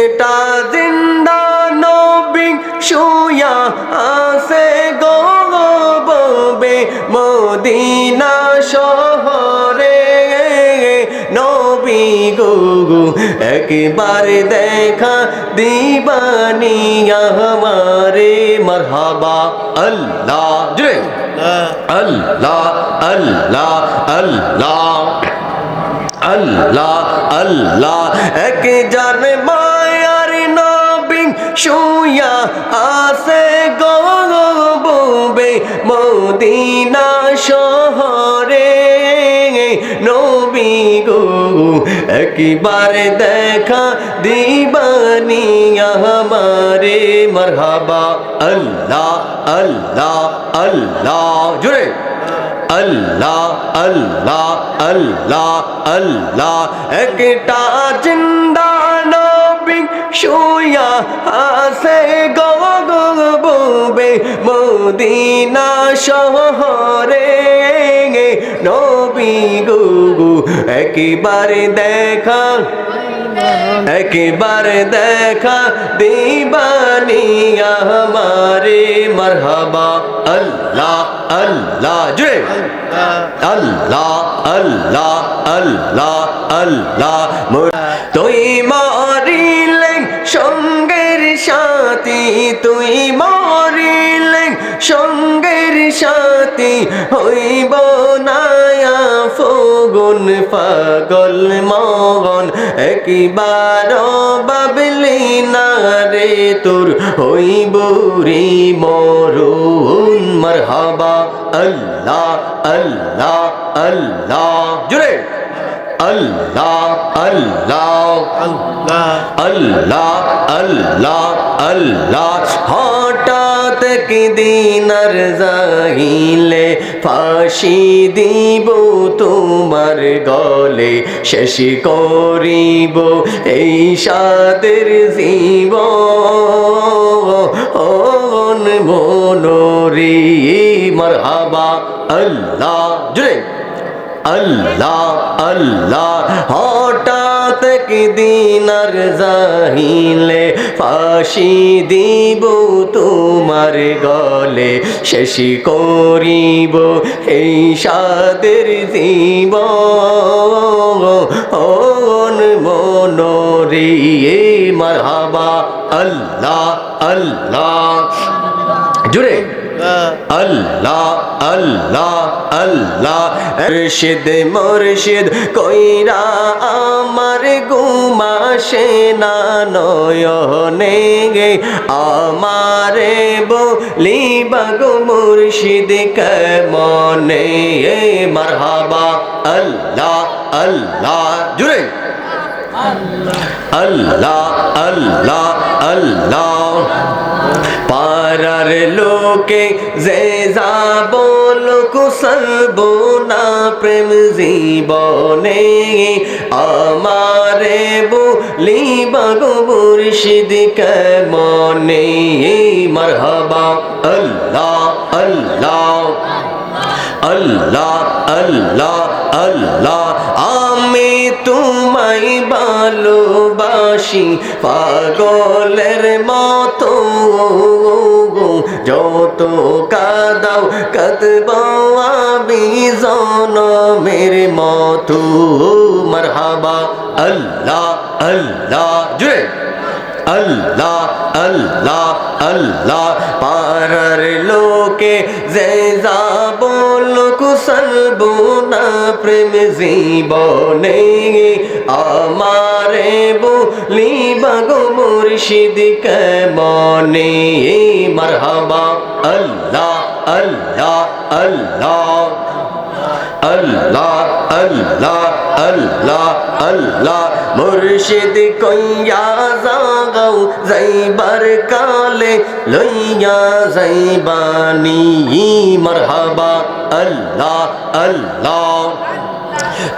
একটা জিন্দা নবী শুয়া আছে গো ববে মদিনা শহরে নবী গো একবার দেখা দিবানি আমারে মারহাবা আল্লাহ জুড়ে আল্লাহ আল্লাহ আল্লাহ আল্লাহ আল্লাহ এক জান মায়ার নবী শুয়া আছে গো ববে মদিনা শহরে নবী গো একবার দেখা দিবানি আমারে মারহাবা আল্লাহ আল্লাহ আল্লাহ জুড়ে আল্লাহ আল্লাহ আল্লাহ আল্লাহ একটা জিন্দা নবী শুয়া আছে গো ববে মদিনা শহরে নবী গো একবার দেখা একবার দেখা দিবানি আমারে মারহাবা আল্লাহ আল্লাহ জুড়ে আল্লাহ আল্লাহ আল্লাহ আল্লাহ তুই মরিলে সঙ্গের সাথী তুই মরিলে সঙ্গের সাথী হইব না ফগুন পাগল মগন একবার বাবলি না রে তোর হইব রে মরুন মারহাবা আল্লাহ আল্লাহ আল্লাহ জুড়ে আল্লাহ আল্লাহ আল্লাহ আল্লাহ আল্লাহ আল্লাহ হঠাৎ একদিন আর যাইলে ফাঁসি দিব তোমার গলে শেষ করিব এই সাদের জীবন মনোরি মারহাবা আল্লাহ জুড়ে আল্লাহ আল্লাহ হঠাৎ একদিন আর যাইলে ফাঁসি দিব তোমার গলে শেষ করিব এই সাদের জীবন মনোরে মারহাবা আল্লাহ আল্লাহ জুড়ে আল্লাহ আল্লাহ আল্লাহ মুর্শিদ মুর্শিদ কইরা আমার ঘুমাসে না নয়নে গে আমারে বলিবা গো মুর্শিদ কেমনে মারহাবা আল্লাহ আল্লাহ জুড়ে আল্লাহ আল্লাহ আল্লাহ পারার লোকে যে যাব লোক সর্বনা প্রেম জীবনে আমারে বলিবা গো মুর্শিদ কেমনে মারহাবা আল্লাহ আল্লাহ আল্লাহ আল্লাহ আল্লাহ আমি তোমায় ভালোবাসি পাগলের মতো যত কাদাও কাঁদবাও আমি জনমের মতো মারহাবা আল্লাহ আল্লাহ জুড়ে আল্লাহ আল্লাহ আল্লাহ পারার লোকে যে যাব লোক সর্বনা প্রেম জীবনে আমারে বলিবা গো মুর্শিদ কেমনে মারহাবা আল্লাহ আল্লাহ আল্লাহ আল্লাহ আল্লাহ আল্লাহ আল্লাহ মুর্শিদ কইয়া জাগাও যাইবার কালে লইয়া যাইবানি মারহাবা আল্লাহ আল্লাহ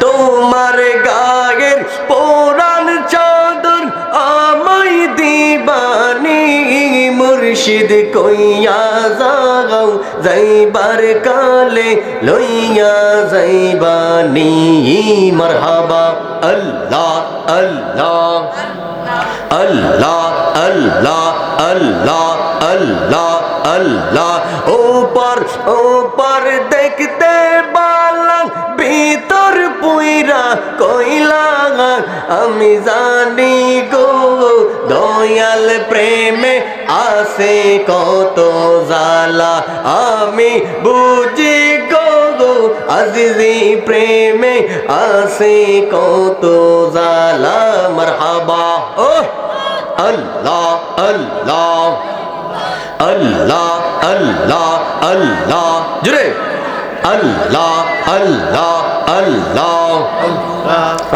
তোমার গায়ের পুরান চাদর আমায় দিবানি মুর্শিদ কইয়া জাগাও যাইবার কালে লইয়া যাইবানি মারহাবা আল্লাহ আল্লাহ अल्लाह अल्लाह अल्लाह अल्लाह अल्लाह ऊपर ऊपर देखते बालक भीतर पुइरा कोइला আমি জানি গো দয়াল প্রেমে আসে কত জ্বালা আমি বুঝি গো আজিজি প্রেমে আসে কত জ্বালা মারহাবা ও আল্লাহ আল্লাহ আল্লাহ আল্লাহ আল্লাহ জুড়ে আল্লাহ আল্লাহ আল্লাহ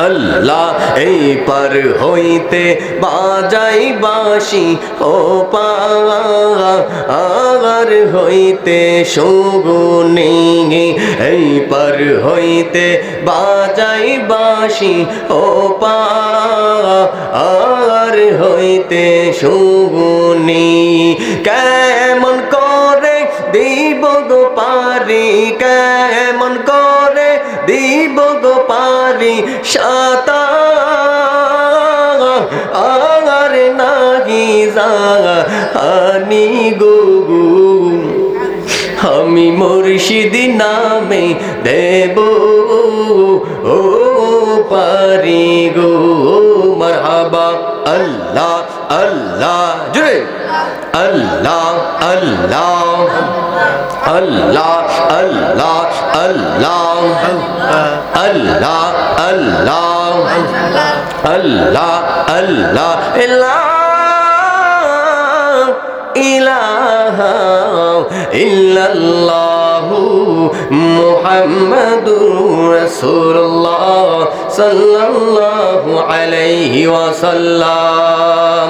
আল্লাহ এই পার হইতে বাজাই বাঁশি ও পার হইতে সুগুনি এই পার হইতে বাজাই বাঁশি ও পার হইতে সুগুনি কেমন করে দিব গো পারি কেমন করে দিব গো পারি সাতার নাহি জানি গো আমি মুর্শিদি নামে দেব ও পারি গো মারহাবা আল্লাহ আল্লাহ জুড়ে আল্লাহ আল্লাহ আল্লাহ আল্লাহ আল্লাহ আল্লাহ আল্লাহ আল্লাহ আল্লাহ ইলাহা ইল্লাল্লাহু মুহাম্মাদুর রাসূলুল্লাহ সাল্লাল্লাহু আলাইহি ওয়াসাল্লাম।